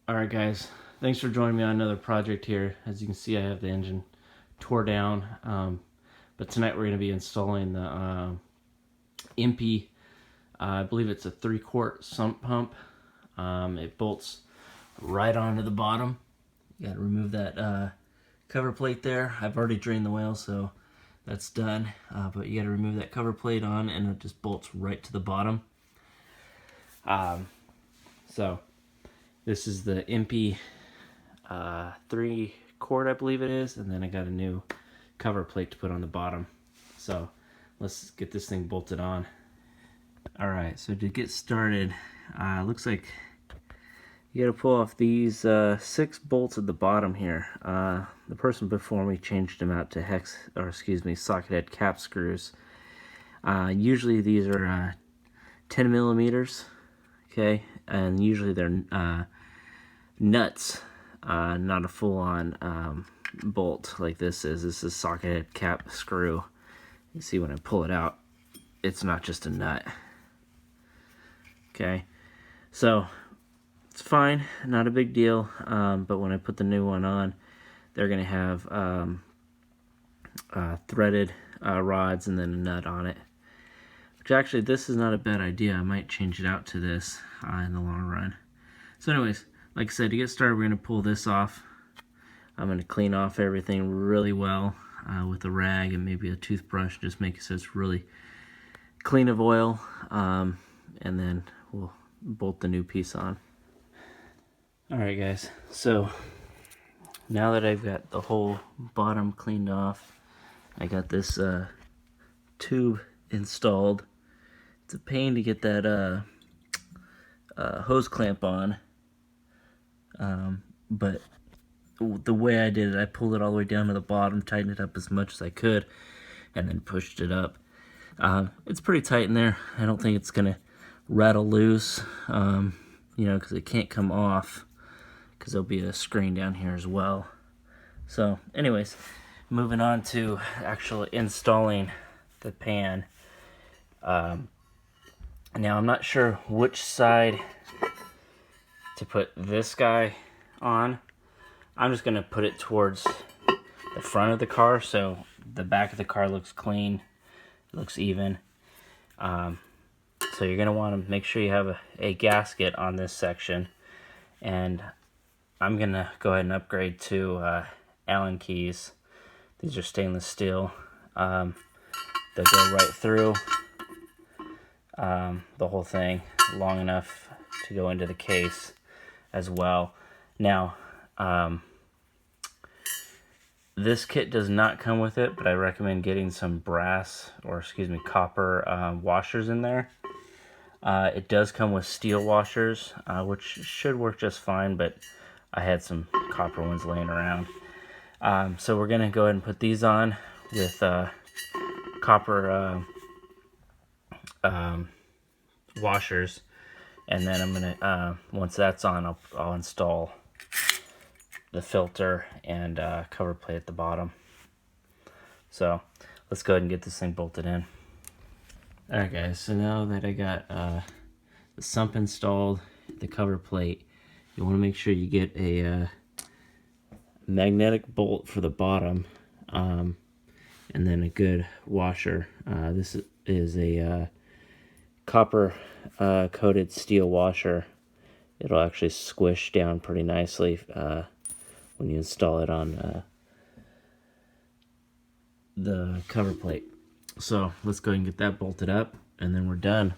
Alright guys, thanks for joining me on another project here. As you can see, I have the engine tore down, but tonight we're going to be installing the Impy, I believe it's a 3-quart sump pump. It bolts right onto the bottom. You got to remove that cover plate there. I've already drained the wheel, so that's done, but you got to remove that cover plate on and it just bolts right to the bottom. So this is the Impy 3-quart, I believe it is, and then I got a new cover plate to put on the bottom. So let's get this thing bolted on. Alright, so to get started, looks like you gotta pull off these 6 bolts at the bottom here. The person before me changed them out to socket head cap screws. Usually these are 10 millimeters, okay, and usually they're nuts, not a full-on bolt like this is. This is socket head cap screw. You see when I pull it out, it's not just a nut. Okay, so it's fine, not a big deal, but when I put the new one on, they're going to have threaded rods and then a nut on it. Which actually, this is not a bad idea. I might change it out to this in the long run. So anyways, like I said, to get started, we're going to pull this off. I'm going to clean off everything really well with a rag and maybe a toothbrush, just make it so it's really clean of oil, and then we'll bolt the new piece on. Alright guys, so now that I've got the whole bottom cleaned off, I got this tube installed. It's a pain to get that hose clamp on, but the way I did it, I pulled it all the way down to the bottom, tightened it up as much as I could, and then pushed it up. It's pretty tight in there. I don't think it's gonna rattle loose, you know, because it can't come off, because there'll be a screen down here as well. So anyways, moving on to actually installing the pan. Now I'm not sure which side to put this guy on. I'm just gonna put it towards the front of the car so the back of the car looks clean, looks even. So you're gonna want to make sure you have a gasket on this section, and I'm gonna go ahead and upgrade to Allen keys. These are stainless steel. They'll go right through the whole thing, long enough to go into the case as well. Now, this kit does not come with it, but I recommend getting some brass, or copper washers in there. It does come with steel washers, which should work just fine, but I had some copper ones laying around. So we're going to go ahead and put these on with copper washers, and then I'm going to, once that's on, I'll install the filter and cover plate at the bottom. So let's go ahead and get this thing bolted in. Alright guys, so now that I got the sump installed, the cover plate, you want to make sure you get a magnetic bolt for the bottom, and then a good washer. This is a copper coated steel washer. It'll actually squish down pretty nicely when you install it on the cover plate. So let's go ahead and get that bolted up, and then we're done.